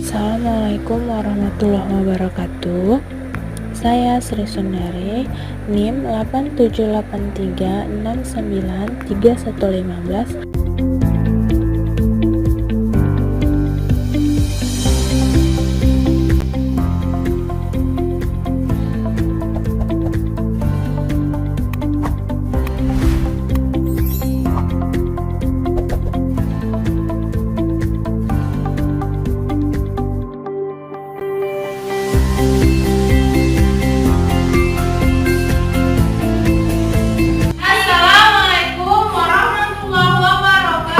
Assalamualaikum warahmatullahi wabarakatuh. Saya Sri Sundari, NIM 8783693115. Assalamualaikum warahmatullahi wabarakatuh.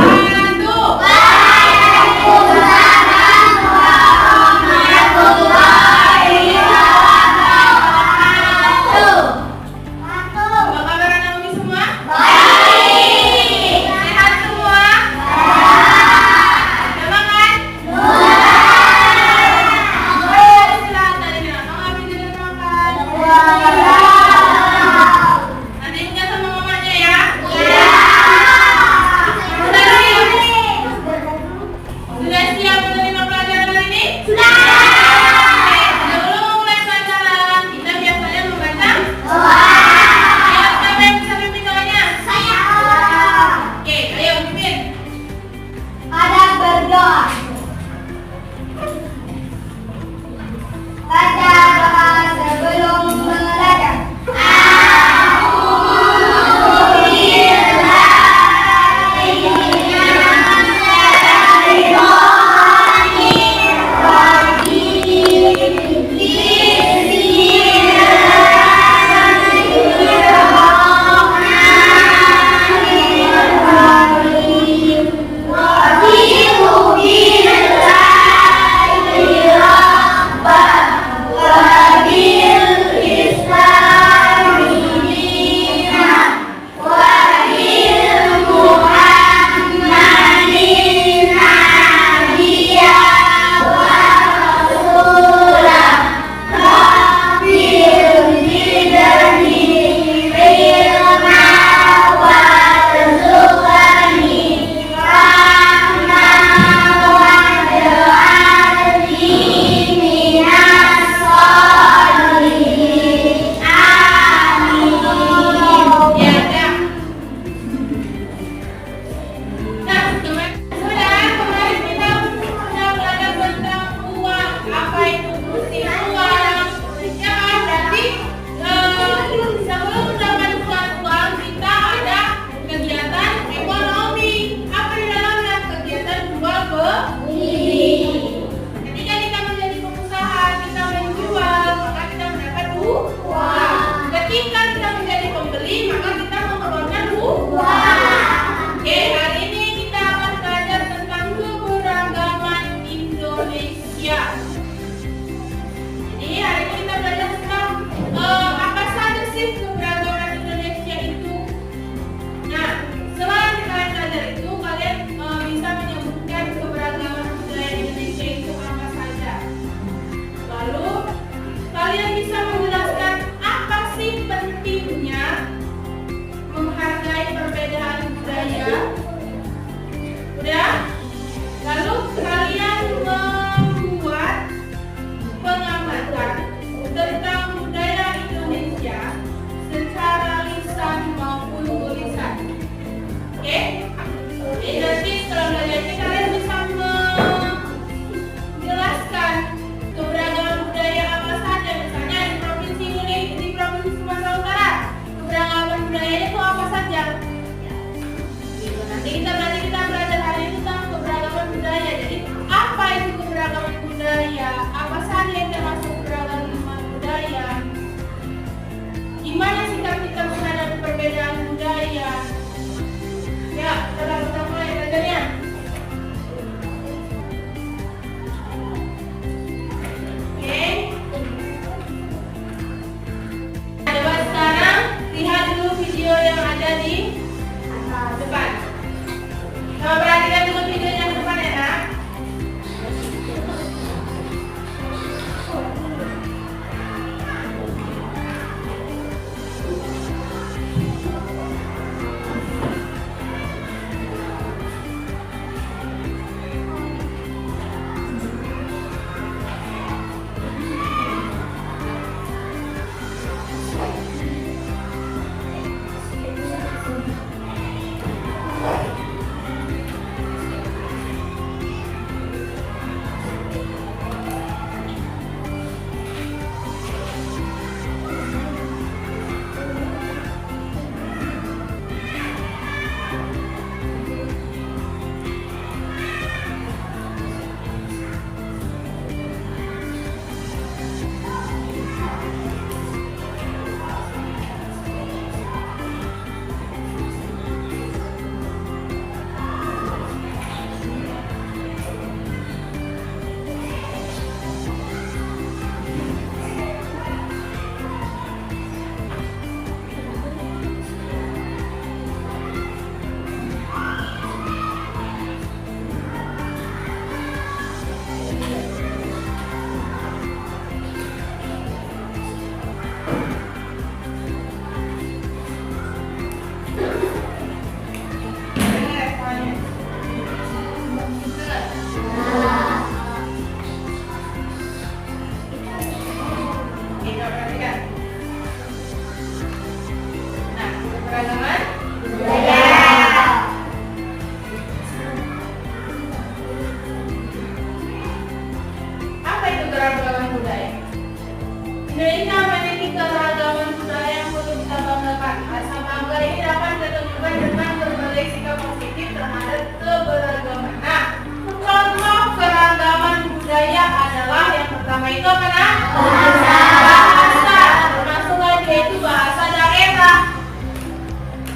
ini dapat ditunjukkan dengan berbagai sikap positif terhadap keberagaman. Nah, contoh keragaman budaya adalah yang pertama itu apa nah? Bahasa, termasuk lagi yaitu bahasa daerah.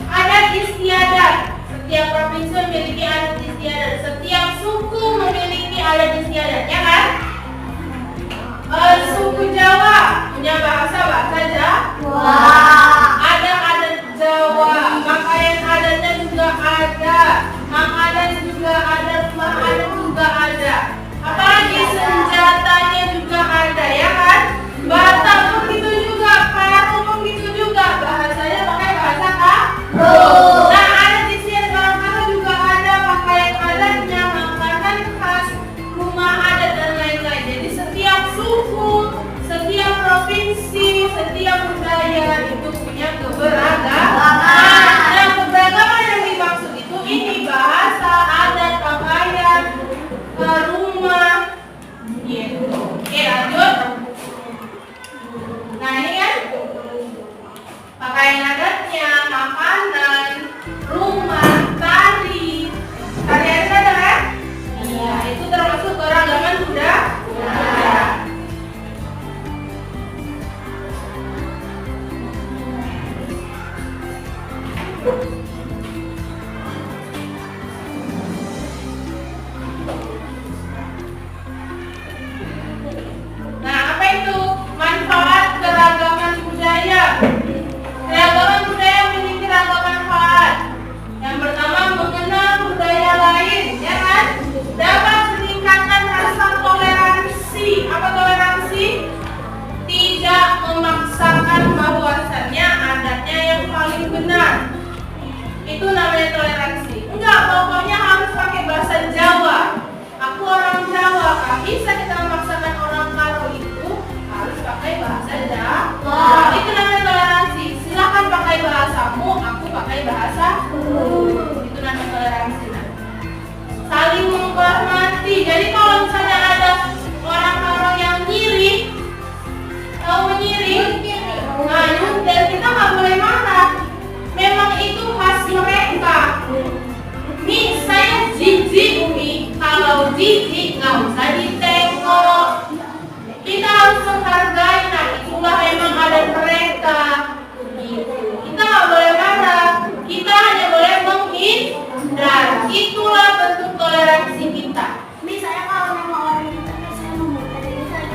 Adat istiadat. Setiap provinsi memiliki adat istiadat. Setiap suku memiliki adat istiadat, ya kan? Suku Jawa punya bahasa Jawa. Ada adat Jawa, pakaian adatnya juga ada, makanan juga ada, rumah adat juga ada. Apalagi senjatanya juga ada, ya kan? Batak pun gitu juga, Karo pun gitu juga. Bahasanya pakai bahasa Karo. Nah, adat istiadat orang Karo juga ada, pakaian adatnya, makanan khas, rumah adat dan lain-lain. Jadi setiap suku, setiap provinsi, setiap budaya itu punya keberagaman. Nah, keberagaman yang dimaksud itu ini bahasa, adat, pakaian, rumah, gitu. Oke, lanjut. Nah, ini kan pakaian adatnya, makanan, rumah, tari. Tari ada kan? Iya, itu termasuk keragaman budaya. Nah, apa itu manfaat keragaman budaya? Keragaman budaya memiliki ragam manfaat. Yang pertama, mengenal budaya lain, ya kan? Dapat meningkatkan rasa toleransi. Apa toleransi? Tidak memaksakan bahwasannya adatnya yang paling benar. Itu namanya toleransi. Enggak, pokoknya harus pakai bahasa Jawa. Aku orang Jawa, kan bisa kita memaksakan orang Karo itu harus pakai bahasa Jawa. Itu namanya toleransi. Silakan pakai bahasamu, aku pakai bahasaku. Itu namanya toleransi. Nah, saling menghormati. Jadi kalau misalnya ada orang Karo yang nyirik, tahu menyirik, nah dan kita nggak boleh marah. Memang itu khas mereka. Nih, saya jijik nih. Kalau jijik nggak usah ditengok. Kita harus menghargai. Nah, itulah memang adat mereka. Kita nggak boleh marah. Kita hanya boleh menghindar. Itulah bentuk toleransi kita. Misalnya kalau memang orang kita saya membuka diri saya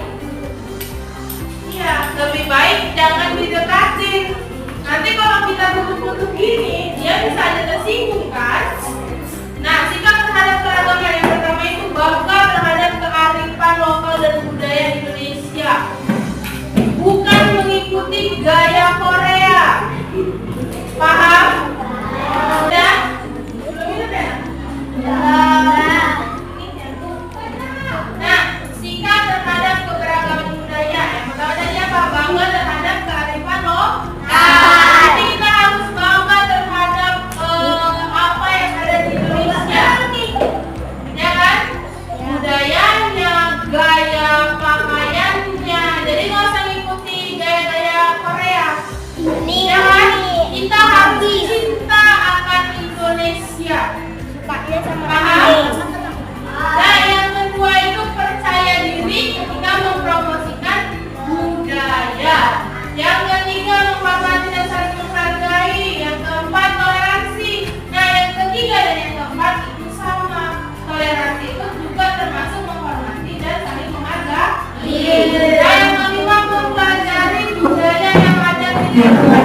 Iya, lebih baik jangan didekatin. Nanti kalau kita tutup-tutup gini, dia bisa aja tersinggung kan? Nah, sikap terhadap keragaman yang pertama itu bangga terhadap kearifan lokal dan budaya Indonesia. Bukan mengikuti gaya Korea. Paham? Udah? Belum itu ya? Nah, sikap terhadap keberagaman budaya. Yang pertama tadi apa? Bangga terhadap kearifan lokal. Jadi kita harus bangga terhadap apa yang ada di Indonesia, ya kan? Budayanya, gaya pakaiannya. Jadi nggak usah ngikuti gaya-gaya Korea. Ya kan? Kita harus cinta akan Indonesia. Paham? Nah, yang kedua itu percaya diri ketika mempromosikan budaya. Yang ketiga, menghormati dan saling menghargai. Yang keempat, toleransi. Nah, yang ketiga dan yang keempat itu sama. Toleransi itu juga termasuk menghormati dan saling menghargai. Nah, yang kelima, mempelajari budaya yang ada di lingkungan